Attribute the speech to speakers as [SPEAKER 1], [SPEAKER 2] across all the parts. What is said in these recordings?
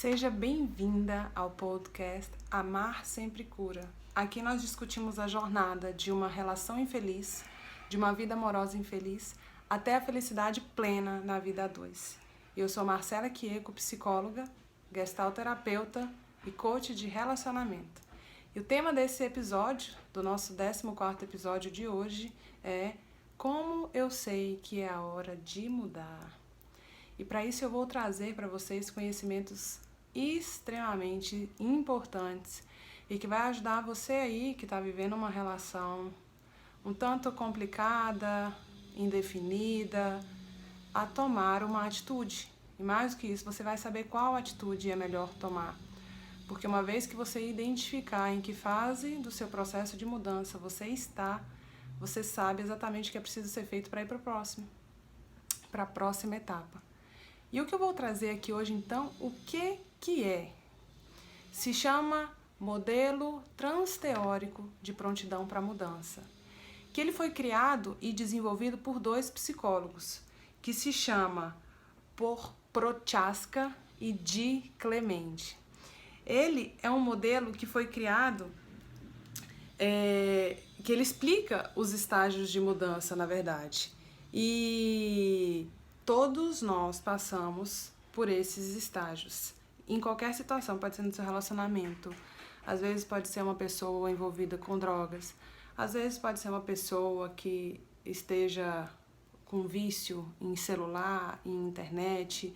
[SPEAKER 1] Seja bem-vinda ao podcast Amar Sempre Cura. Aqui nós discutimos a jornada de uma relação infeliz, de uma vida amorosa infeliz, até a felicidade plena na vida a dois. Eu sou Marcela Quieco, psicóloga, gestalterapeuta e coach de relacionamento. E o tema desse episódio, do nosso 14º episódio de hoje, é Como eu sei que é a hora de mudar. E para isso eu vou trazer para vocês conhecimentos extremamente importantes e que vai ajudar você aí que está vivendo uma relação um tanto complicada, indefinida, a tomar uma atitude. E mais do que isso, você vai saber qual atitude é melhor tomar. Porque uma vez que você identificar em que fase do seu processo de mudança você está, você sabe exatamente o que é preciso ser feito para ir para a próxima etapa. E o que eu vou trazer aqui hoje, então, o que é? Se chama Modelo Transteórico de Prontidão para Mudança, que ele foi criado e desenvolvido por 2 psicólogos, que se chama Prochaska e Di Clemente. Ele é um modelo que foi criado, que ele explica os estágios de mudança, na verdade. E todos nós passamos por esses estágios. Em qualquer situação, pode ser no seu relacionamento, às vezes pode ser uma pessoa envolvida com drogas, às vezes pode ser uma pessoa que esteja com vício em celular, em internet.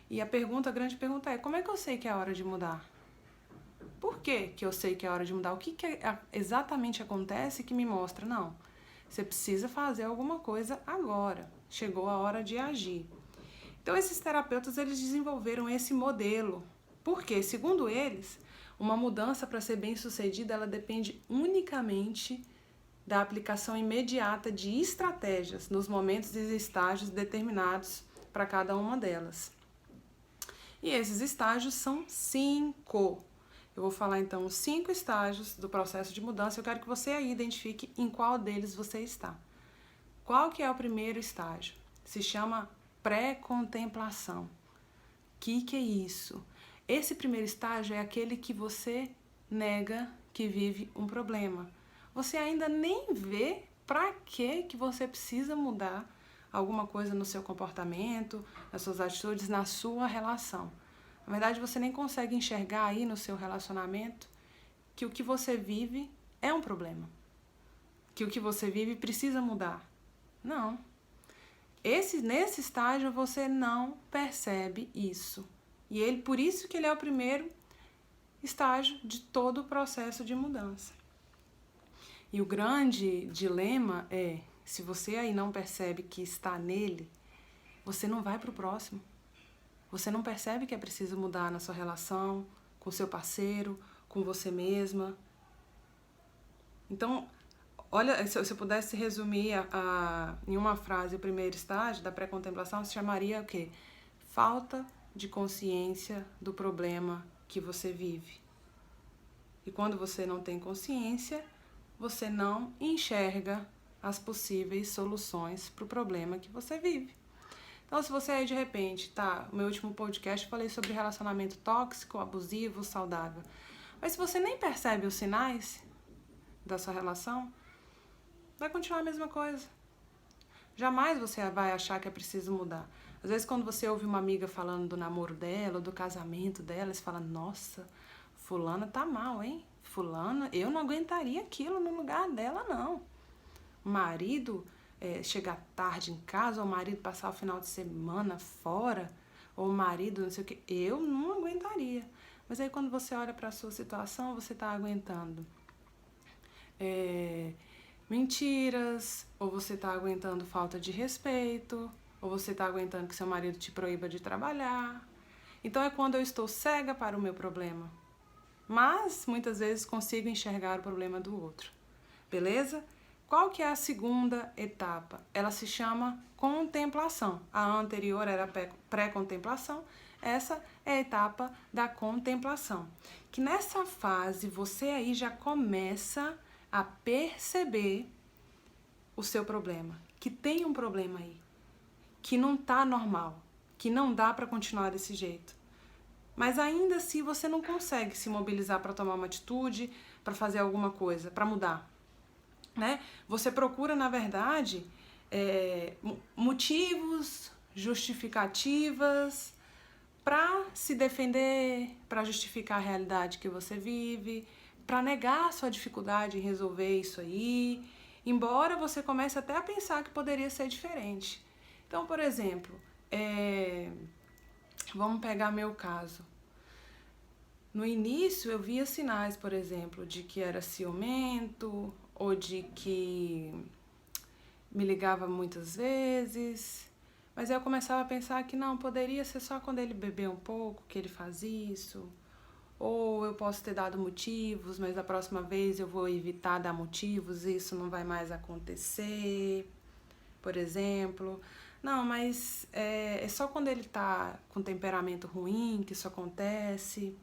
[SPEAKER 1] E a grande pergunta é, como é que eu sei que é a hora de mudar? Por que eu sei que é a hora de mudar? O que exatamente acontece que me mostra? Não, você precisa fazer alguma coisa agora. Chegou a hora de agir. Então, esses terapeutas, eles desenvolveram esse modelo. Porque, segundo eles, uma mudança para ser bem-sucedida, ela depende unicamente da aplicação imediata de estratégias nos momentos e estágios determinados para cada uma delas. E esses estágios são 5. Eu vou falar, então, os 5 estágios do processo de mudança. Eu quero que você aí identifique em qual deles você está. Qual que é o primeiro estágio? Se chama pré-contemplação. O que é isso? Esse primeiro estágio é aquele que você nega que vive um problema. Você ainda nem vê para que você precisa mudar alguma coisa no seu comportamento, nas suas atitudes, na sua relação. Na verdade, você nem consegue enxergar aí no seu relacionamento que o que você vive é um problema. Que o que você vive precisa mudar. Não. Nesse estágio você não percebe isso. E por isso que ele é o primeiro estágio de todo o processo de mudança. E o grande dilema é, se você aí não percebe que está nele, você não vai para o próximo. Você não percebe que é preciso mudar na sua relação, com seu parceiro, com você mesma. Então, olha, se eu pudesse resumir em uma frase o primeiro estágio da pré-contemplação, se chamaria o quê? Falta de consciência do problema que você vive. E quando você não tem consciência, você não enxerga as possíveis soluções para o problema que você vive. Então, se você aí de repente, no meu último podcast eu falei sobre relacionamento tóxico, abusivo, saudável. Mas se você nem percebe os sinais da sua relação, vai continuar a mesma coisa. Jamais você vai achar que é preciso mudar. Às vezes, quando você ouve uma amiga falando do namoro dela, ou do casamento dela, você fala, nossa, fulana tá mal, hein? Fulana, eu não aguentaria aquilo no lugar dela, não. O marido chegar tarde em casa, ou o marido passar o final de semana fora, ou o marido não sei o que, eu não aguentaria. Mas aí, quando você olha para a sua situação, você tá aguentando mentiras, ou você está aguentando falta de respeito, ou você está aguentando que seu marido te proíba de trabalhar. Então é quando eu estou cega para o meu problema, mas muitas vezes consigo enxergar o problema do outro. Beleza? Qual que é a segunda etapa? Ela se chama contemplação. A anterior era pré-contemplação, essa é a etapa da contemplação. Que nessa fase você aí já começa a perceber o seu problema, que tem um problema aí, que não tá normal, que não dá para continuar desse jeito. mas ainda assim você não consegue se mobilizar para tomar uma atitude, para fazer alguma coisa, para mudar, né? Você procura, na verdade, motivos, justificativas para se defender, para justificar a realidade que você vive, para negar a sua dificuldade em resolver isso aí, embora você comece até a pensar que poderia ser diferente. Então, por exemplo, vamos pegar meu caso. No início eu via sinais, por exemplo, de que era ciumento ou de que me ligava muitas vezes, mas aí eu começava a pensar que não, poderia ser só quando ele beber um pouco que ele faz isso, ou eu posso ter dado motivos, mas da próxima vez eu vou evitar dar motivos e isso não vai mais acontecer, por exemplo. Não, mas é só quando ele tá com temperamento ruim que isso acontece.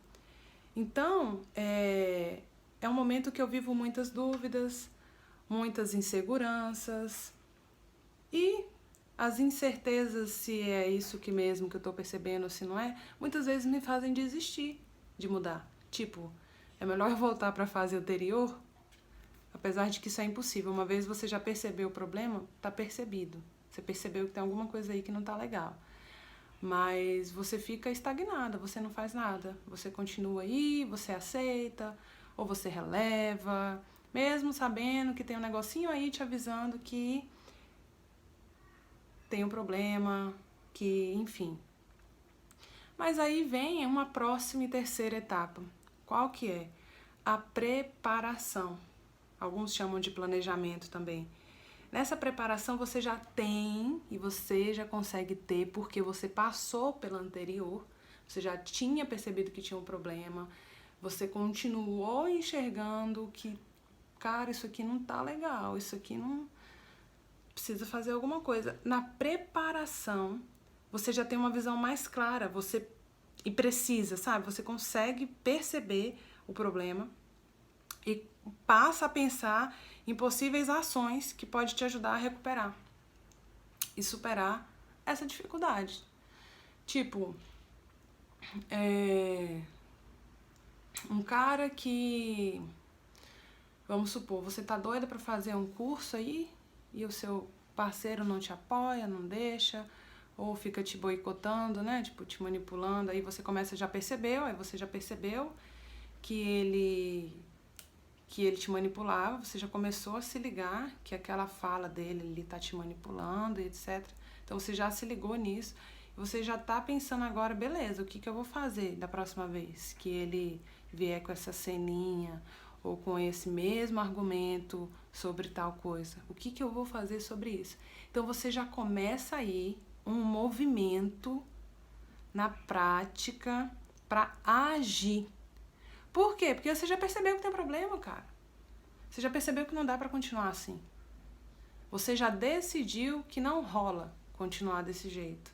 [SPEAKER 1] Então, é um momento que eu vivo muitas dúvidas, muitas inseguranças e as incertezas se é isso que mesmo que eu tô percebendo ou se não é, muitas vezes me fazem desistir de mudar. Tipo, é melhor voltar para a fase anterior, apesar de que isso é impossível. Uma vez você já percebeu o problema, tá percebido. Você percebeu que tem alguma coisa aí que não tá legal. Mas você fica estagnada, você não faz nada. Você continua aí, você aceita, ou você releva, mesmo sabendo que tem um negocinho aí te avisando que tem um problema, que, enfim. Mas aí vem uma próxima e terceira etapa. Qual que é? A preparação. Alguns chamam de planejamento também. Nessa preparação você já tem e você já consegue ter porque você passou pela anterior, você já tinha percebido que tinha um problema, você continuou enxergando que, cara, isso aqui não tá legal, isso aqui não precisa fazer alguma coisa. Na preparação, você já tem uma visão mais clara, e precisa, sabe? Você consegue perceber o problema e passa a pensar em possíveis ações que pode te ajudar a recuperar e superar essa dificuldade. Tipo, um cara que, vamos supor, você tá doida para fazer um curso aí e o seu parceiro não te apoia, não deixa, ou fica te boicotando, né? Tipo, te manipulando, aí você já percebeu que ele te manipulava, você já começou a se ligar que aquela fala dele, ele tá te manipulando e etc. Então você já se ligou nisso, você já tá pensando agora, beleza, o que eu vou fazer da próxima vez que ele vier com essa ceninha ou com esse mesmo argumento sobre tal coisa? O que eu vou fazer sobre isso? Então você já começa aí um movimento na prática para agir. Por quê? Porque você já percebeu que tem problema, cara. Você já percebeu que não dá pra continuar assim. Você já decidiu que não rola continuar desse jeito.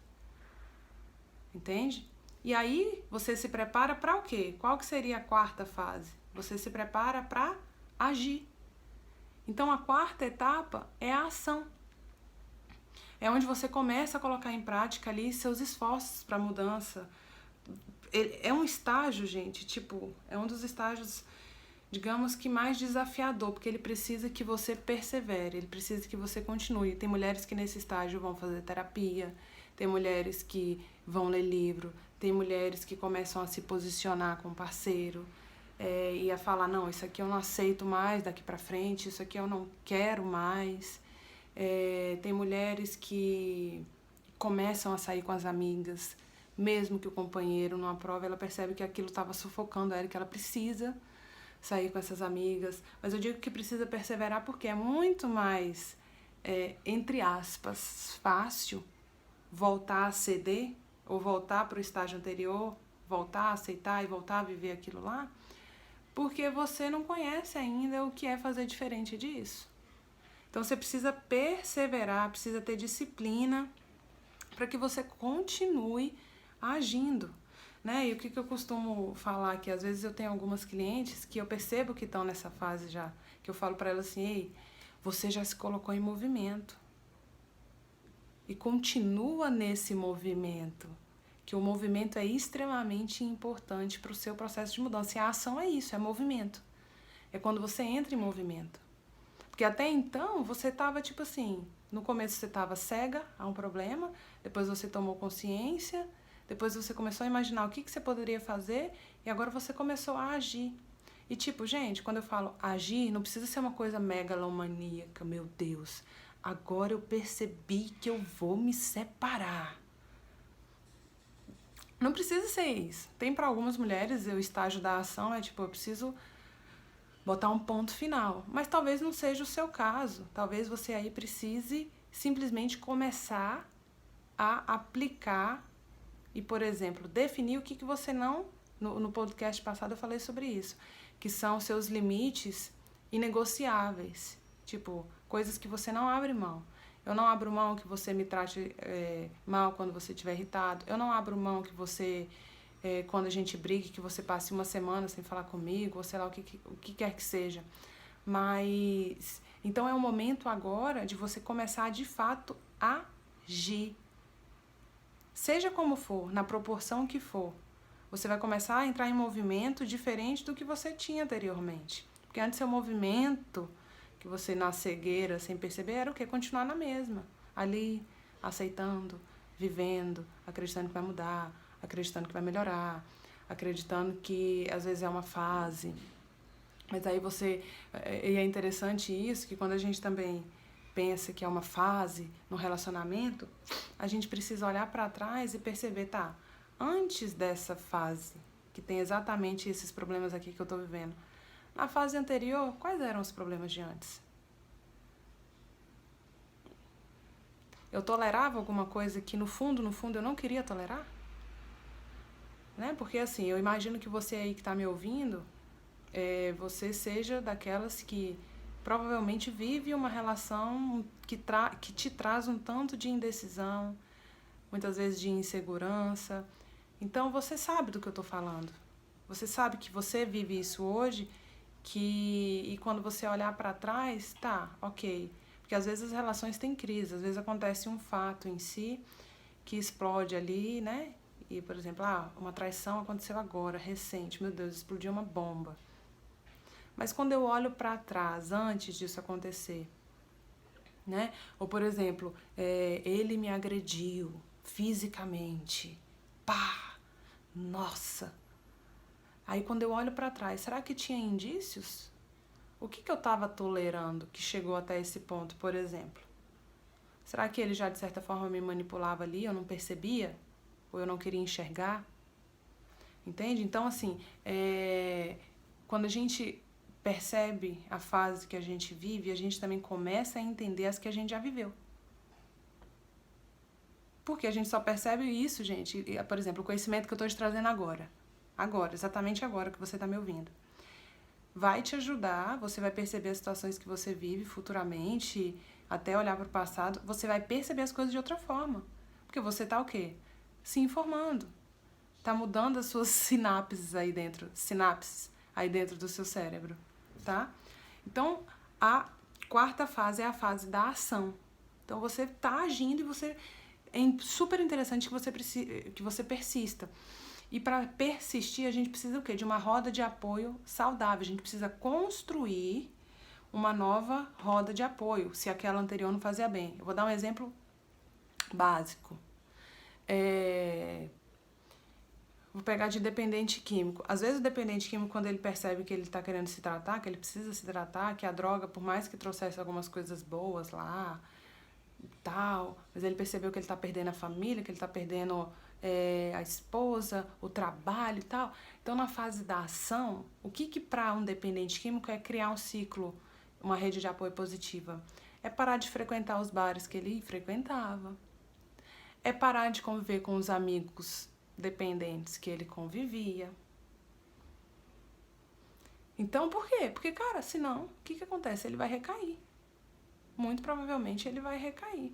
[SPEAKER 1] Entende? E aí você se prepara para o quê? Qual que seria a quarta fase? Você se prepara para agir. Então a quarta etapa é a ação. É onde você começa a colocar em prática ali seus esforços para mudança. É um estágio, gente, tipo, é um dos estágios, digamos que mais desafiador, porque ele precisa que você persevere, ele precisa que você continue. Tem mulheres que nesse estágio vão fazer terapia, tem mulheres que vão ler livro, tem mulheres que começam a se posicionar com o parceiro e a falar, não, isso aqui eu não aceito mais daqui pra frente, isso aqui eu não quero mais. Tem mulheres que começam a sair com as amigas, mesmo que o companheiro não aprove, ela percebe que aquilo estava sufocando ela, que ela precisa sair com essas amigas. Mas eu digo que precisa perseverar porque é muito mais, entre aspas, fácil voltar a ceder ou voltar para o estágio anterior, voltar a aceitar e voltar a viver aquilo lá, porque você não conhece ainda o que é fazer diferente disso. Então você precisa perseverar, precisa ter disciplina para que você continue agindo, né? E o que eu costumo falar, que às vezes eu tenho algumas clientes que eu percebo que estão nessa fase já, que eu falo para elas assim, ei, você já se colocou em movimento e continua nesse movimento. que o movimento é extremamente importante para o seu processo de mudança. E a ação é isso, é movimento. É quando você entra em movimento. Porque até então você estava tipo assim, no começo você estava cega a um problema, depois você tomou consciência, depois você começou a imaginar o que você poderia fazer e agora você começou a agir. E tipo, gente, quando eu falo agir, não precisa ser uma coisa megalomaníaca, meu Deus. Agora eu percebi que eu vou me separar. Não precisa ser isso. Tem para algumas mulheres o estágio da ação é tipo, eu preciso botar um ponto final. Mas talvez não seja o seu caso. Talvez você aí precise simplesmente começar a aplicar e, por exemplo, definir o que você não... No podcast passado eu falei sobre isso. Que são seus limites inegociáveis. Tipo, coisas que você não abre mão. Eu não abro mão que você me trate mal quando você estiver irritado. Eu não abro mão que você, quando a gente brigue, que você passe uma semana sem falar comigo, ou sei lá, o que quer que seja. Mas, então é o momento agora de você começar de fato a agir. Seja como for, na proporção que for. Você vai começar a entrar em movimento diferente do que você tinha anteriormente. Porque antes seu movimento... que você na cegueira, sem perceber, era o quê? Continuar na mesma. Ali, aceitando, vivendo, acreditando que vai mudar, acreditando que vai melhorar, acreditando que às vezes é uma fase. Mas aí você... E é interessante isso, que quando a gente também pensa que é uma fase no relacionamento, a gente precisa olhar para trás e perceber, tá, antes dessa fase, que tem exatamente esses problemas aqui que eu tô vivendo, na fase anterior, quais eram os problemas de antes? Eu tolerava alguma coisa que no fundo eu não queria tolerar? Né? Porque assim, eu imagino que você aí que está me ouvindo, você seja daquelas que provavelmente vive uma relação que te traz um tanto de indecisão, muitas vezes de insegurança. Então você sabe do que eu estou falando. Você sabe que você vive isso hoje, e quando você olhar para trás, tá, ok. Porque às vezes as relações têm crise, às vezes acontece um fato em si que explode ali, né? E, por exemplo, uma traição aconteceu agora, recente, meu Deus, explodiu uma bomba. Mas quando eu olho para trás, antes disso acontecer, né? Ou, por exemplo, ele me agrediu fisicamente. Pá! Nossa! Aí quando eu olho para trás, será que tinha indícios? O que eu estava tolerando que chegou até esse ponto, por exemplo? Será que ele já de certa forma me manipulava ali, eu não percebia? Ou eu não queria enxergar? Entende? Então assim, quando a gente percebe a fase que a gente vive, a gente também começa a entender as que a gente já viveu. Porque a gente só percebe isso, gente, por exemplo, o conhecimento que eu estou te trazendo agora. Agora, exatamente agora que você está me ouvindo. Vai te ajudar, você vai perceber as situações que você vive futuramente, até olhar para o passado, você vai perceber as coisas de outra forma. Porque você está o quê? Se informando. Está mudando as suas sinapses aí dentro do seu cérebro, tá? Então, a quarta fase é a fase da ação. Então, você está agindo e é super interessante que você persista. E para persistir, a gente precisa o quê? De uma roda de apoio saudável. A gente precisa construir uma nova roda de apoio, se aquela anterior não fazia bem. Eu vou dar um exemplo básico. Vou pegar de dependente químico. Às vezes o dependente químico, quando ele percebe que ele está querendo se tratar, que ele precisa se tratar, que a droga, por mais que trouxesse algumas coisas boas lá, tal, mas ele percebeu que ele está perdendo a família, que ele está perdendo a esposa, o trabalho e tal. Então, na fase da ação, o que para um dependente químico é criar um ciclo, uma rede de apoio positiva? É parar de frequentar os bares que ele frequentava. É parar de conviver com os amigos dependentes que ele convivia. Então, por quê? Porque, cara, senão, o que acontece? Ele vai recair. Muito provavelmente ele vai recair.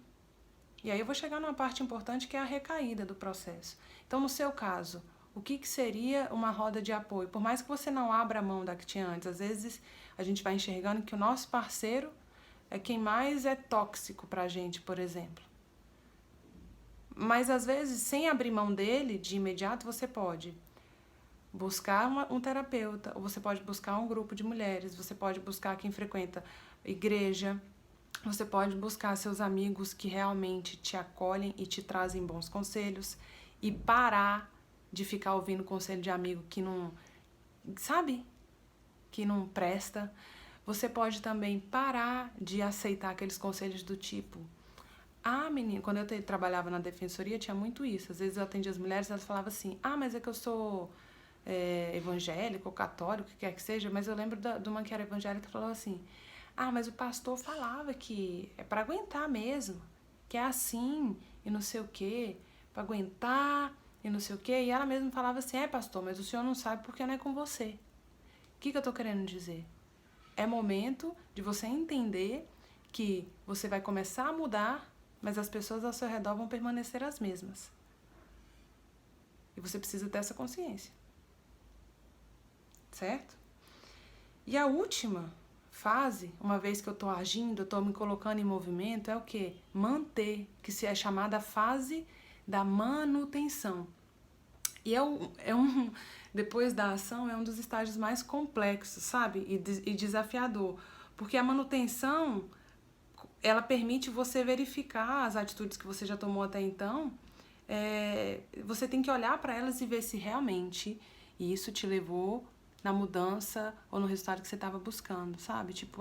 [SPEAKER 1] E aí eu vou chegar numa parte importante que é a recaída do processo. Então, no seu caso, o que seria uma roda de apoio? Por mais que você não abra a mão da que tinha antes, às vezes a gente vai enxergando que o nosso parceiro é quem mais é tóxico pra gente, por exemplo. Mas às vezes, sem abrir mão dele de imediato, você pode buscar um terapeuta, ou você pode buscar um grupo de mulheres, você pode buscar quem frequenta igreja, você pode buscar seus amigos que realmente te acolhem e te trazem bons conselhos e parar de ficar ouvindo conselho de amigo que não, sabe, que não presta. Você pode também parar de aceitar aqueles conselhos do tipo: ah, menina, quando eu trabalhava na defensoria tinha muito isso. Às vezes eu atendia as mulheres e elas falavam assim: ah, mas é que eu sou evangélico ou católico, o que quer que seja. Mas eu lembro de uma que era evangélica que falou assim: ah, mas o pastor falava que é para aguentar mesmo, que é assim e não sei o quê, para aguentar e não sei o quê. E ela mesma falava assim: é, pastor, mas o senhor não sabe porque não é com você. O que eu tô querendo dizer? É momento de você entender que você vai começar a mudar, mas as pessoas ao seu redor vão permanecer as mesmas. E você precisa ter essa consciência. Certo? E a última fase, uma vez que eu estou agindo, eu estou me colocando em movimento, é o quê? Manter, que se é chamada fase da manutenção. E depois da ação, é um dos estágios mais complexos, sabe? E desafiador. Porque a manutenção, ela permite você verificar as atitudes que você já tomou até então. Você tem que olhar para elas e ver se realmente isso te levou na mudança ou no resultado que você estava buscando, sabe? Tipo,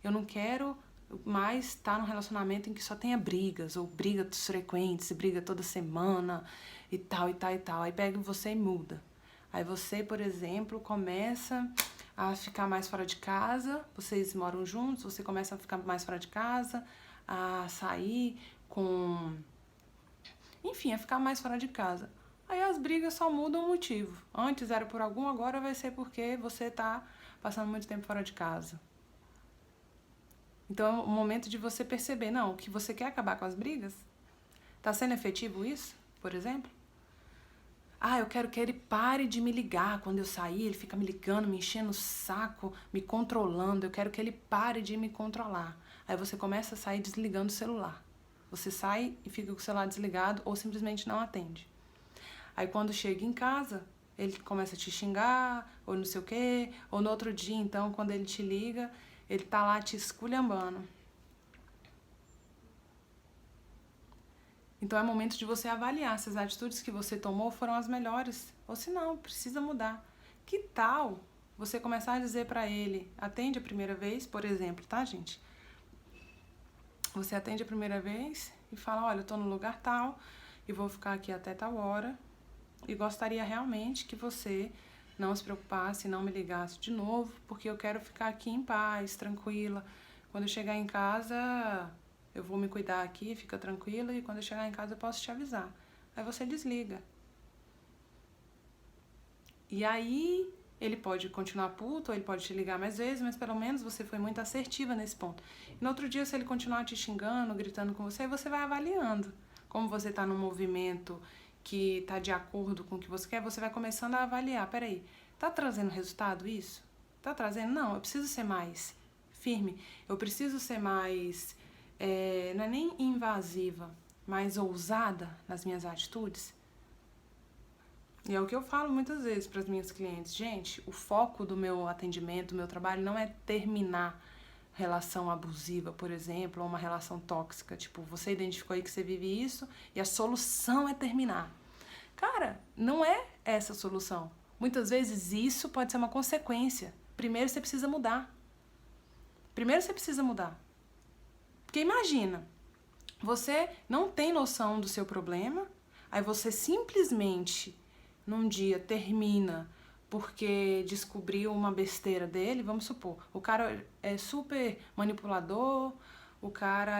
[SPEAKER 1] eu não quero mais estar num relacionamento em que só tenha brigas, ou brigas frequentes, briga toda semana e tal, e tal, e tal. Aí pega você e muda. Aí você, por exemplo, começa a ficar mais fora de casa, vocês moram juntos, você começa a ficar mais fora de casa, a sair com... Enfim, a ficar mais fora de casa. Aí as brigas só mudam o motivo. Antes era por algum, agora vai ser porque você tá passando muito tempo fora de casa. Então é o momento de você perceber, não, que você quer acabar com as brigas? Tá sendo efetivo isso, por exemplo? Eu quero que ele pare de me ligar quando eu sair, ele fica me ligando, me enchendo o saco, me controlando, eu quero que ele pare de me controlar. Aí você começa a sair desligando o celular. Você sai e fica com o celular desligado ou simplesmente não atende. Aí quando chega em casa, ele começa a te xingar, ou não sei o quê, ou no outro dia, então, quando ele te liga, ele tá lá te esculhambando. Então é momento de você avaliar se as atitudes que você tomou foram as melhores, ou se não, precisa mudar. Que tal você começar a dizer pra ele, atende a primeira vez, por exemplo, tá, gente? Você atende a primeira vez e fala: olha, eu tô no lugar tal e vou ficar aqui até tal hora. E gostaria realmente que você não se preocupasse, não me ligasse de novo, porque eu quero ficar aqui em paz, tranquila. Quando eu chegar em casa, eu vou me cuidar aqui, fica tranquila, e quando eu chegar em casa eu posso te avisar. Aí você desliga. E aí ele pode continuar puto, ou ele pode te ligar mais vezes, mas pelo menos você foi muito assertiva nesse ponto. E no outro dia, se ele continuar te xingando, gritando com você, você vai avaliando. Como você está no movimento que está de acordo com o que você quer, você vai começando a avaliar. Peraí, tá trazendo resultado isso? Tá trazendo? Não, eu preciso ser mais firme. Eu preciso ser mais, não é nem invasiva, mais ousada nas minhas atitudes. E é o que eu falo muitas vezes para as minhas clientes. Gente, o foco do meu atendimento, do meu trabalho, não é terminar relação abusiva, por exemplo, ou uma relação tóxica. Tipo, você identificou aí que você vive isso e a solução é terminar. Cara, não é essa a solução. Muitas vezes isso pode ser uma consequência. Primeiro você precisa mudar. Porque imagina, você não tem noção do seu problema, aí você simplesmente, num dia, termina porque descobriu uma besteira dele, vamos supor, o cara é super manipulador, o cara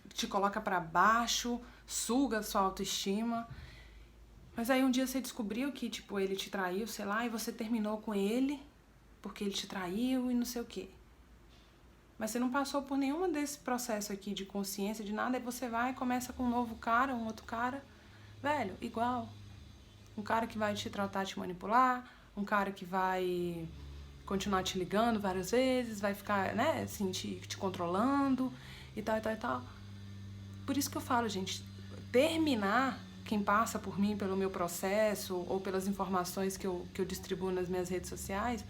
[SPEAKER 1] te coloca pra baixo, suga a sua autoestima, mas aí um dia você descobriu que, tipo, ele te traiu, sei lá, e você terminou com ele porque ele te traiu e não sei o quê. Mas você não passou por nenhum desse processo aqui de consciência, de nada, aí você vai e começa com um novo cara, um outro cara, velho, igual. Um cara que vai te tratar, te manipular, um cara que vai continuar te ligando várias vezes, vai ficar, né, assim, te controlando e tal, e tal, e tal. Por isso que eu falo, gente, terminar, quem passa por mim, pelo meu processo ou pelas informações que eu distribuo nas minhas redes sociais,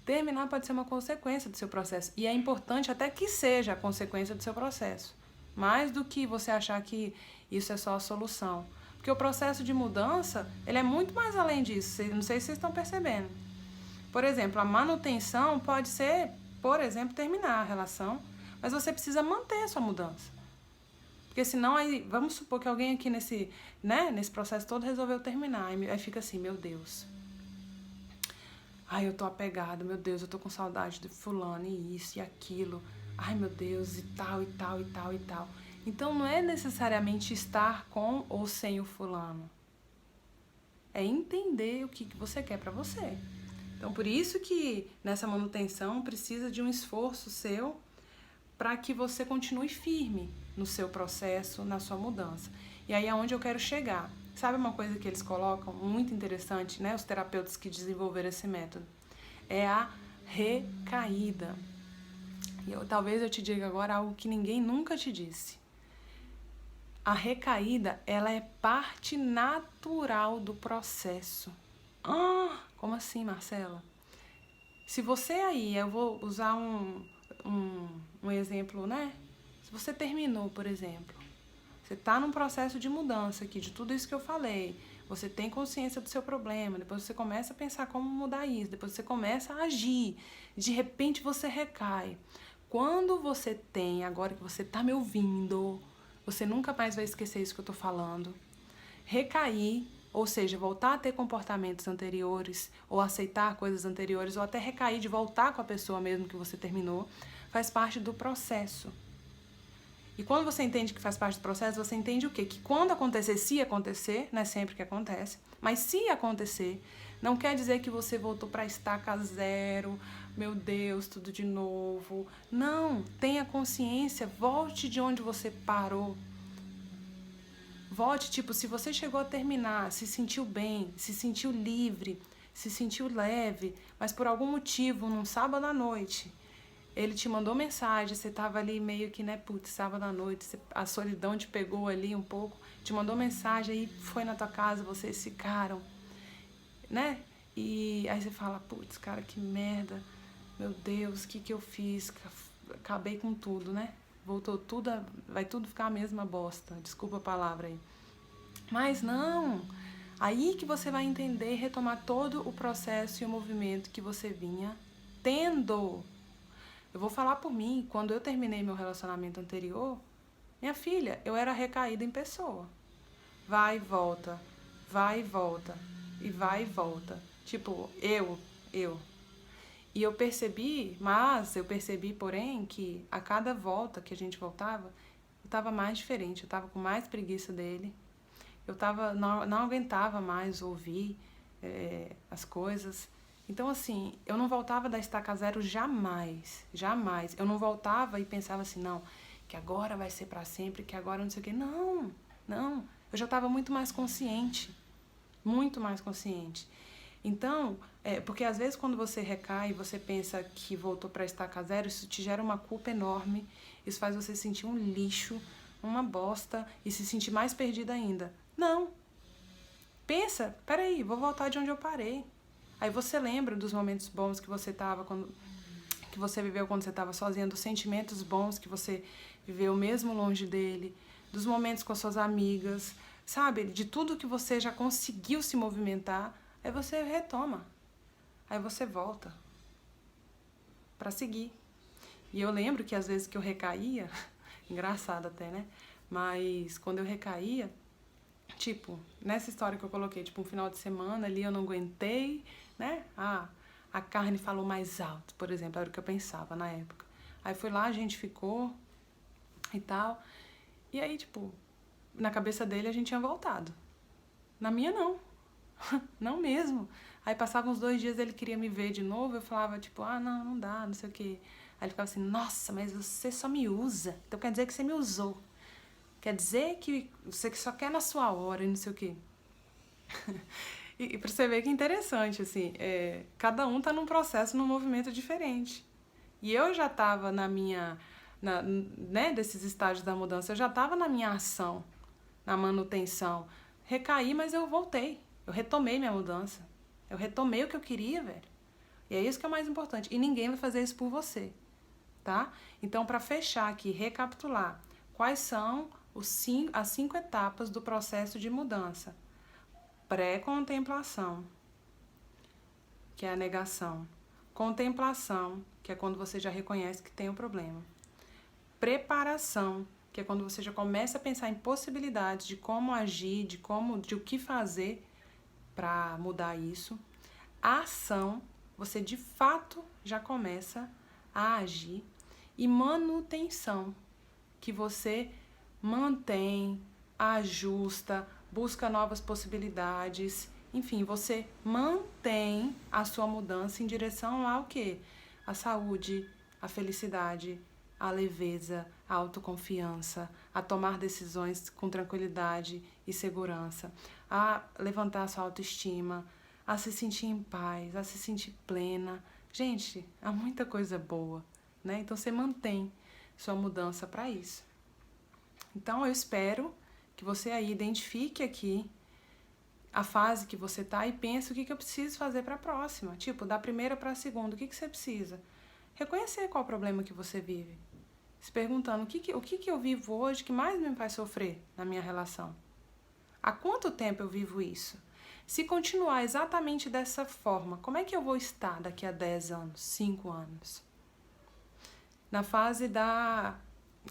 [SPEAKER 1] terminar pode ser uma consequência do seu processo. E é importante até que seja a consequência do seu processo. Mais do que você achar que isso é só a solução. Porque o processo de mudança, ele é muito mais além disso. Não sei se vocês estão percebendo. Por exemplo, a manutenção pode ser, por exemplo, terminar a relação, mas você precisa manter a sua mudança. Porque senão, aí, vamos supor que alguém aqui nesse processo todo resolveu terminar. Aí fica assim, meu Deus. Ai, eu tô apegado, meu Deus, eu tô com saudade de fulano e isso e aquilo. Ai, meu Deus, e tal, e tal, e tal, e tal. Então, não é necessariamente estar com ou sem o fulano. É entender o que você quer pra você. Então, por isso que nessa manutenção precisa de um esforço seu para que você continue firme no seu processo, na sua mudança. E aí é onde eu quero chegar. Sabe uma coisa que eles colocam, muito interessante, né? Os terapeutas que desenvolveram esse método? É a recaída. E talvez eu te diga agora algo que ninguém nunca te disse. A recaída, ela é parte natural do processo. Como assim, Marcela? Se você aí, eu vou usar um exemplo, né? Se você terminou, por exemplo, você está num processo de mudança aqui, de tudo isso que eu falei, você tem consciência do seu problema, depois você começa a pensar como mudar isso, depois você começa a agir, de repente você recai. Quando você tem, agora que você está me ouvindo, você nunca mais vai esquecer isso que eu estou falando, recair, ou seja, voltar a ter comportamentos anteriores, ou aceitar coisas anteriores, ou até recair de voltar com a pessoa mesmo que você terminou, faz parte do processo. E quando você entende que faz parte do processo, você entende o quê? Que quando acontecer, se acontecer, não é sempre que acontece, mas se acontecer, não quer dizer que você voltou para estaca zero, meu Deus, tudo de novo. Não, tenha consciência, volte de onde você parou. Volte, tipo, se você chegou a terminar, se sentiu bem, se sentiu livre, se sentiu leve, mas por algum motivo, num sábado à noite, ele te mandou mensagem, você tava ali meio que, né, putz, sábado à noite, a solidão te pegou ali um pouco, te mandou mensagem, aí foi na tua casa, vocês ficaram, né? E aí você fala, putz, cara, que merda, meu Deus, o que eu fiz? Acabei com tudo, né? Voltou tudo, vai tudo ficar a mesma bosta, desculpa a palavra aí. Mas não, aí que você vai entender e retomar todo o processo e o movimento que você vinha tendo. Eu vou falar por mim, quando eu terminei meu relacionamento anterior, minha filha, eu era recaída em pessoa. Vai e volta, vai e volta, e vai e volta. Tipo, eu. E eu percebi, porém, que a cada volta que a gente voltava, eu tava mais diferente, eu tava com mais preguiça dele, não aguentava mais ouvir as coisas. Então, assim, eu não voltava da estaca zero jamais. Eu não voltava e pensava assim, não, que agora vai ser pra sempre, que agora não sei o quê. Não. Eu já estava muito mais consciente. Muito mais consciente. Então, porque às vezes quando você recai, você pensa que voltou pra estaca zero, isso te gera uma culpa enorme. Isso faz você sentir um lixo, uma bosta e se sentir mais perdida ainda. Não. Pensa, peraí, vou voltar de onde eu parei. Aí você lembra dos momentos bons que você que você viveu quando você estava sozinha, dos sentimentos bons que você viveu mesmo longe dele, dos momentos com as suas amigas, sabe? De tudo que você já conseguiu se movimentar, aí você retoma. Aí você volta pra seguir. E eu lembro que às vezes que eu recaía, engraçado até, né? Mas quando eu recaía, tipo, nessa história que eu coloquei, tipo, um final de semana ali eu não aguentei, né? A carne falou mais alto, por exemplo, era o que eu pensava na época. Aí fui lá, a gente ficou e tal. E aí, tipo, na cabeça dele a gente tinha voltado. Na minha, não. Não mesmo. Aí passavam uns 2 dias, ele queria me ver de novo, eu falava, tipo, não dá, não sei o quê. Aí ele ficava assim, nossa, mas você só me usa. Então quer dizer que você me usou. Quer dizer que você só quer na sua hora e não sei o quê. E pra você ver que é interessante, assim, cada um tá num processo, num movimento diferente. E eu já tava na minha né, desses estágios da mudança. Eu já estava na minha ação, na manutenção. Recaí, mas eu voltei. Eu retomei minha mudança. Eu retomei o que eu queria, velho. E é isso que é o mais importante. E ninguém vai fazer isso por você, tá? Então, para fechar aqui, recapitular, quais são as 5 etapas do processo de mudança? Pré-contemplação, que é a negação. Contemplação, que é quando você já reconhece que tem um problema. Preparação, que é quando você já começa a pensar em possibilidades de como agir, de o que fazer para mudar isso. A ação, você de fato já começa a agir. E manutenção, que você mantém, ajusta, busca novas possibilidades. Enfim, você mantém a sua mudança em direção ao quê? A saúde, a felicidade, a leveza, a autoconfiança, a tomar decisões com tranquilidade e segurança, a levantar a sua autoestima, a se sentir em paz, a se sentir plena. Gente, há muita coisa boa, né? Então você mantém sua mudança para isso. Então eu espero que você aí identifique aqui a fase que você tá e pense o que eu preciso fazer para a próxima. Tipo, da primeira para a segunda, o que você precisa? Reconhecer qual é o problema que você vive. Se perguntando o que eu vivo hoje que mais me faz sofrer na minha relação. Há quanto tempo eu vivo isso? Se continuar exatamente dessa forma, como é que eu vou estar daqui a 10 anos, 5 anos? Na fase da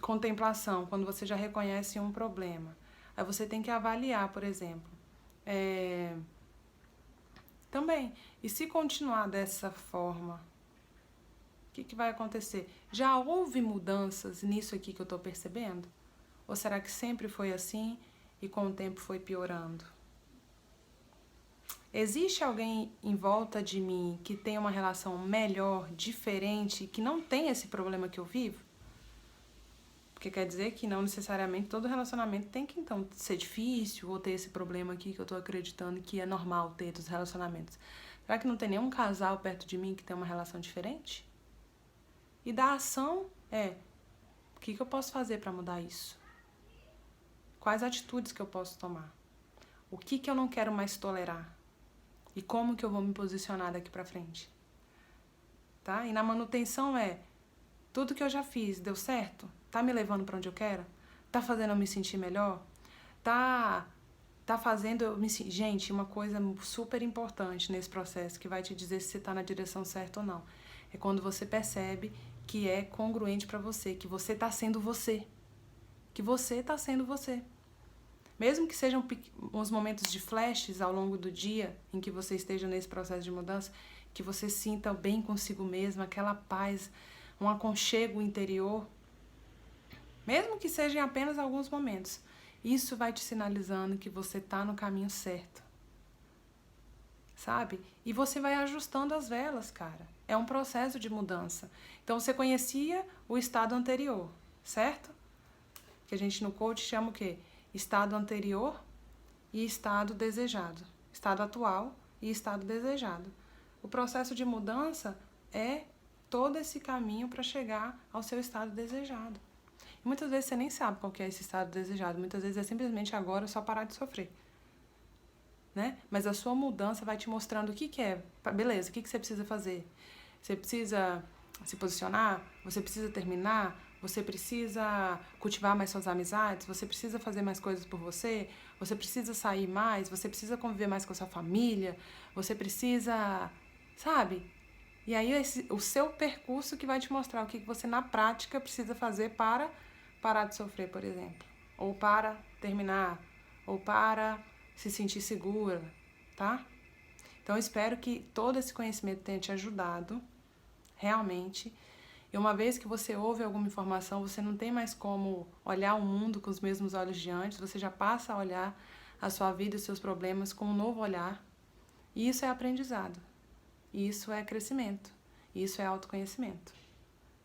[SPEAKER 1] contemplação, quando você já reconhece um problema, aí você tem que avaliar, por exemplo, também, e se continuar dessa forma, o que vai acontecer? Já houve mudanças nisso aqui que eu estou percebendo? Ou será que sempre foi assim e com o tempo foi piorando? Existe alguém em volta de mim que tem uma relação melhor, diferente, que não tem esse problema que eu vivo? Porque quer dizer que não necessariamente todo relacionamento tem que então ser difícil ou ter esse problema aqui que eu tô acreditando que é normal ter dos relacionamentos. Será que não tem nenhum casal perto de mim que tem uma relação diferente? E da ação o que eu posso fazer para mudar isso? Quais atitudes que eu posso tomar? O que eu não quero mais tolerar? E como que eu vou me posicionar daqui pra frente? Tá? E na manutenção tudo que eu já fiz deu certo? Tá me levando para onde eu quero? Tá fazendo eu me sentir melhor? Tá fazendo eu me sentir... Gente, uma coisa super importante nesse processo que vai te dizer se você tá na direção certa ou não. É quando você percebe que é congruente para você, que você tá sendo você. Que você tá sendo você. Mesmo que sejam uns momentos de flashes ao longo do dia em que você esteja nesse processo de mudança, que você sinta bem consigo mesmo, aquela paz, um aconchego interior, mesmo que sejam apenas alguns momentos, isso vai te sinalizando que você está no caminho certo, sabe? E você vai ajustando as velas, cara. É um processo de mudança. Então você conhecia o estado anterior, certo? Que a gente no coach chama o quê? Estado anterior e estado desejado. Estado atual e estado desejado. O processo de mudança é todo esse caminho para chegar ao seu estado desejado. E muitas vezes você nem sabe qual que é esse estado desejado. Muitas vezes é simplesmente agora só parar de sofrer. Né? Mas a sua mudança vai te mostrando o que é. Beleza, o que você precisa fazer? Você precisa se posicionar? Você precisa terminar? Você precisa cultivar mais suas amizades? Você precisa fazer mais coisas por você? Você precisa sair mais? Você precisa conviver mais com a sua família? Você precisa... Sabe? E aí o seu percurso que vai te mostrar o que você na prática precisa fazer para parar de sofrer, por exemplo. Ou para terminar. Ou para se sentir segura, tá? Então eu espero que todo esse conhecimento tenha te ajudado, realmente. E uma vez que você ouve alguma informação, você não tem mais como olhar o mundo com os mesmos olhos de antes, você já passa a olhar a sua vida e os seus problemas com um novo olhar. E isso é aprendizado. Isso é crescimento. Isso é autoconhecimento.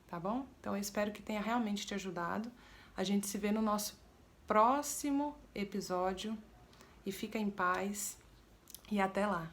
[SPEAKER 1] Tá bom? Então eu espero que tenha realmente te ajudado. A gente se vê no nosso próximo episódio. E fica em paz. E até lá.